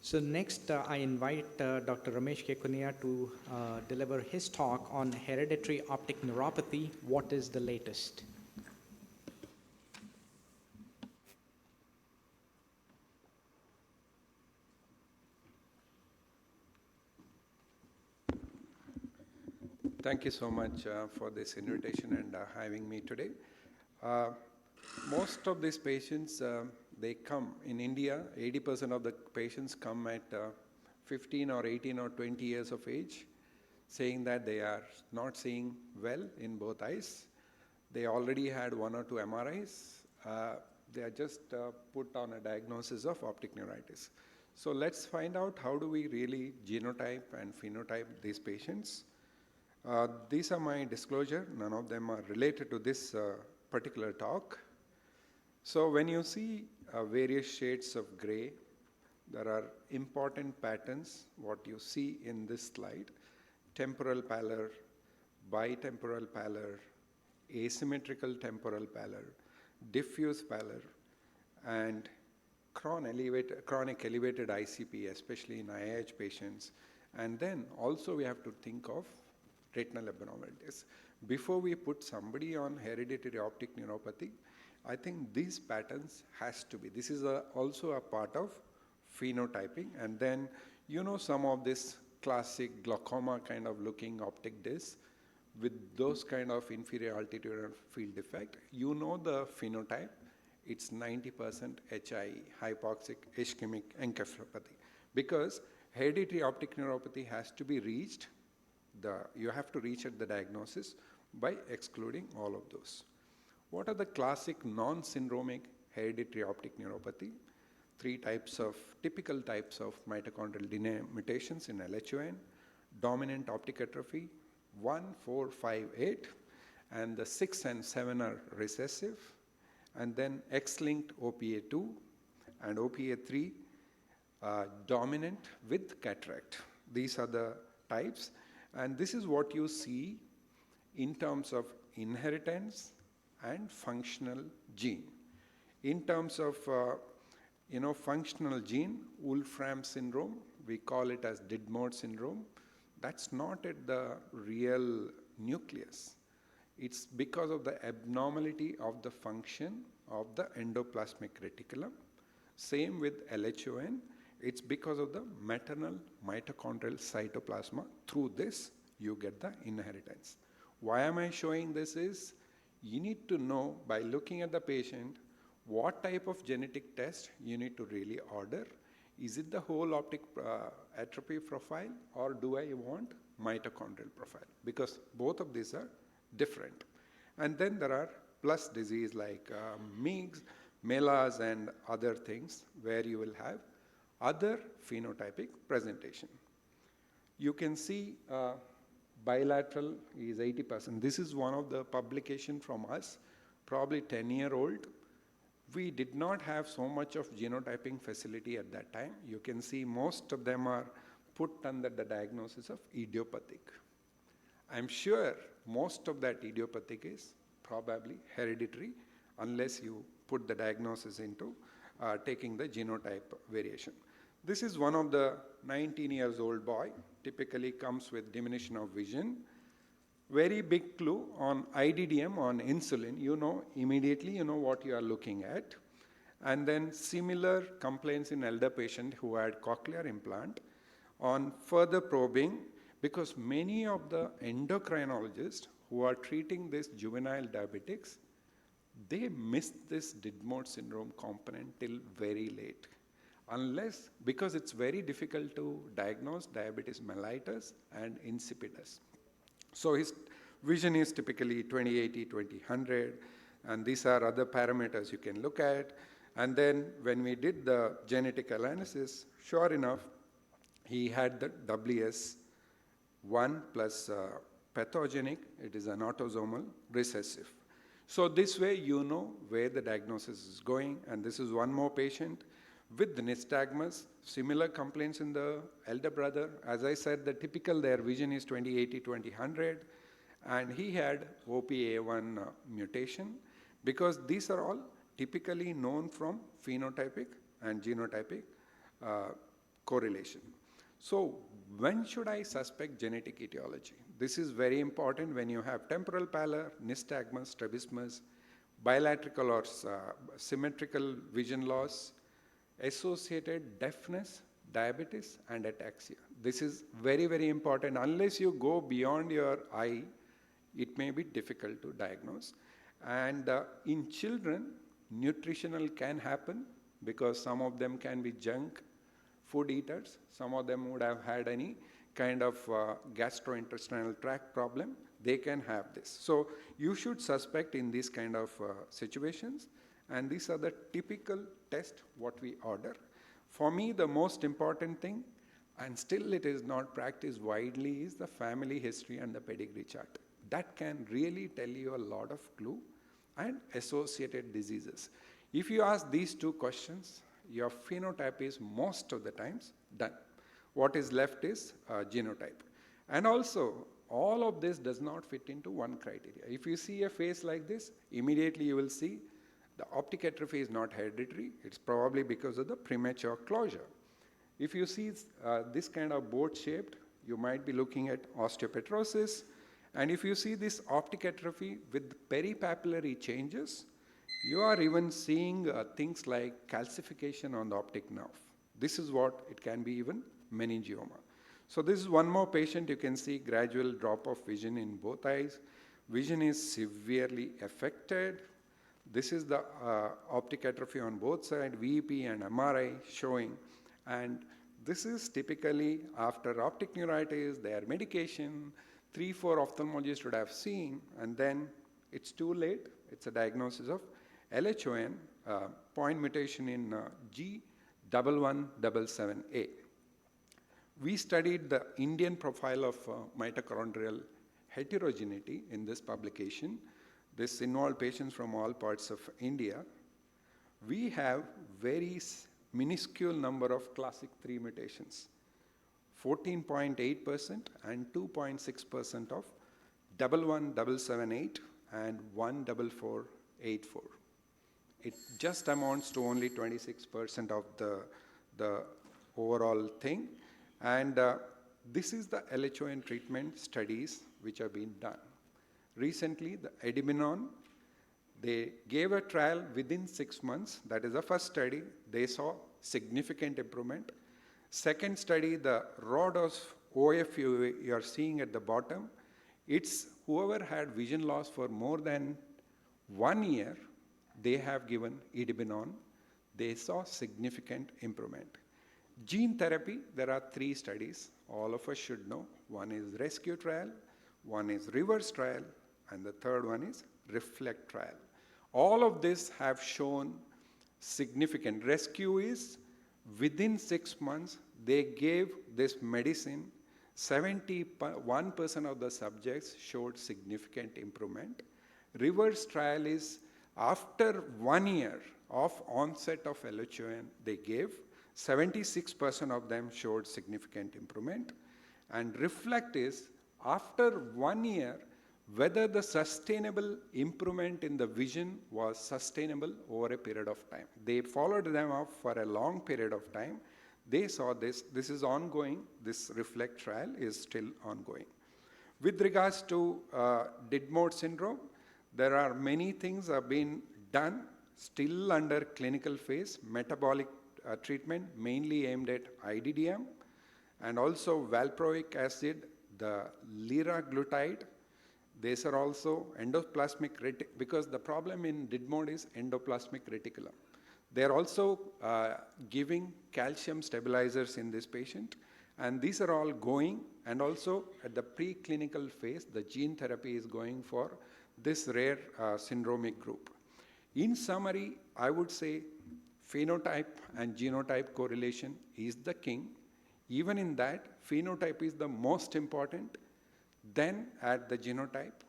So next, I invite Dr. Ramesh Kekunnaya to deliver his talk on hereditary optic neuropathy. What is the latest? Thank you so much for this invitation and having me today. Uh, Most of these patients, they come in India, 80% of the patients come at 15 or 18 or 20 years of age, saying that they are not seeing well in both eyes. They already had 1 or 2 MRIs. They are just put on a diagnosis of optic neuritis. So let's find out how do we really genotype and phenotype these patients. These are my disclosure. None of them are related to this particular talk. So when you see various shades of gray, there are important patterns, what you see in this slide: temporal pallor, bitemporal pallor, asymmetrical temporal pallor, diffuse pallor, and chronic elevated ICP, especially in IIH patients. And then also we have to think of retinal abnormalities. Before we put somebody on hereditary optic neuropathy, I think these patterns has to be. This is also a part of phenotyping. And then, some of this classic glaucoma kind of looking optic disc with those kind of inferior altitudinal field defect. The phenotype, it's 90% HIE, hypoxic ischemic encephalopathy. Because hereditary optic neuropathy has to be reached, you have to reach at the diagnosis by excluding all of those. What are the classic non-syndromic hereditary optic neuropathy? 3 typical types of mitochondrial DNA mutations in LHON, dominant optic atrophy, 1, 4, 5, 8, and the 6 and 7 are recessive, and then X-linked OPA2 and OPA3 dominant with cataract. These are the types, and this is what you see in terms of inheritance and functional gene. In terms of functional gene, Wolfram syndrome, we call it as Didmore syndrome. That's not at the real nucleus. It's because of the abnormality of the function of the endoplasmic reticulum. Same with LHON. It's because of the maternal mitochondrial cytoplasma. Through this, you get the inheritance. Why am I showing this is, you need to know by looking at the patient what type of genetic test you need to really order. Is it the whole optic atrophy profile, or do I want mitochondrial profile? Because both of these are different. And then there are plus disease like MIGS, MELAS, and other things where you will have other phenotypic presentation. You can see bilateral is 80%. This is one of the publication from us, probably 10-year-old. We did not have so much of genotyping facility at that time. You can see most of them are put under the diagnosis of idiopathic. I'm sure most of that idiopathic is probably hereditary, unless you put the diagnosis into taking the genotype variation. This is one of the 19-years-old boy, typically comes with diminution of vision. Very big clue on IDDM, on insulin, immediately what you are looking at. And then similar complaints in elder patient who had cochlear implant. On further probing, because many of the endocrinologists who are treating this juvenile diabetics, they missed this Didmore syndrome component till very late. Because it's very difficult to diagnose diabetes mellitus and insipidus. So his vision is typically 20/80, 20/100, and these are other parameters you can look at. And then when we did the genetic analysis, sure enough, he had the WS1 plus pathogenic, it is an autosomal recessive. So this way you know where the diagnosis is going, and this is one more patient with the nystagmus, similar complaints in the elder brother. As I said, the typical their vision is 20/80, 20/100, and he had OPA1 mutation, because these are all typically known from phenotypic and genotypic correlation. So when should I suspect genetic etiology? This is very important when you have temporal pallor, nystagmus, strabismus, bilateral or symmetrical vision loss, associated deafness, diabetes, and ataxia. This is very, very important. Unless you go beyond your eye, it may be difficult to diagnose. And in children, nutritional can happen because some of them can be junk food eaters. Some of them would have had any kind of gastrointestinal tract problem. They can have this. So you should suspect in these kind of situations. And these are the typical tests what we order. For me, the most important thing, and still it is not practiced widely, is the family history and the pedigree chart. That can really tell you a lot of clue and associated diseases. If you ask these two questions, your phenotype is most of the times done. What is left is genotype. And also, all of this does not fit into one criteria. If you see a face like this, immediately you will see the optic atrophy is not hereditary. It's probably because of the premature closure. If you see this kind of boat-shaped, you might be looking at osteopetrosis. And if you see this optic atrophy with peripapillary changes, you are even seeing things like calcification on the optic nerve. This is what it can be even meningioma. So this is one more patient. You can see gradual drop of vision in both eyes. Vision is severely affected. This is the optic atrophy on both sides, VEP and MRI showing. And this is typically after optic neuritis, their medication, 3-4 ophthalmologists would have seen, and then it's too late. It's a diagnosis of LHON, point mutation in G1177A. We studied the Indian profile of mitochondrial heterogeneity in this publication. This involved patients from all parts of India. We have very minuscule number of classic 3 mutations, 14.8% and 2.6% of 11778 and 14484. It just amounts to only 26% of the overall thing. And this is the LHON treatment studies which have been done. Recently, the Edibinon, they gave a trial within 6 months. That is the first study. They saw significant improvement. Second study, the raw dose OF you are seeing at the bottom, it's whoever had vision loss for more than 1 year, they have given Edibinon. They saw significant improvement. Gene therapy, there are 3 studies. All of us should know. One is rescue trial, one is reverse trial, and the third one is reflect trial. All of this have shown significant. Rescue is within 6 months, they gave this medicine. 71% of the subjects showed significant improvement. Reverse trial is after 1 year of onset of LHON, they gave. 76% of them showed significant improvement. And reflect is after 1 year, whether the sustainable improvement in the vision was sustainable over a period of time. They followed them up for a long period of time. They saw this. This is ongoing. This reflect trial is still ongoing. With regards to Didmore syndrome, there are many things have been done, still under clinical phase, metabolic treatment, mainly aimed at IDDM, and also valproic acid, the liraglutide. These are also endoplasmic because the problem in Didmore is endoplasmic reticulum. They are also giving calcium stabilizers in this patient, and these are all going, and also at the preclinical phase, the gene therapy is going for this rare syndromic group. In summary, I would say phenotype and genotype correlation is the king. Even in that, phenotype is the most important. Then add the genotype.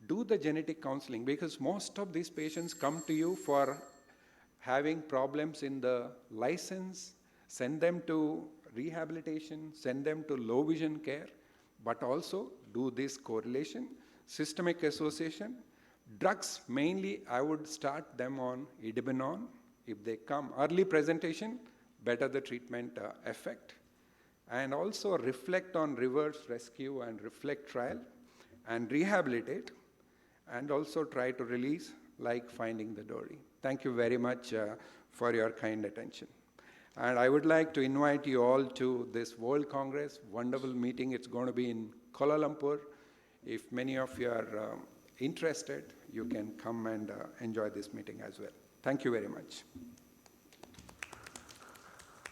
Do the genetic counseling, because most of these patients come to you for having problems in the license, send them to rehabilitation, send them to low vision care, but also do this correlation, systemic association. Drugs, mainly I would start them on Edibinon. If they come early presentation, better the treatment effect, and also reflect on reverse rescue and reflect trial, and rehabilitate, and also try to release like Finding the Dory. Thank you very much for your kind attention. And I would like to invite you all to this World Congress, wonderful meeting. It's going to be in Kuala Lumpur. If many of you are interested, you can come and enjoy this meeting as well. Thank you very much.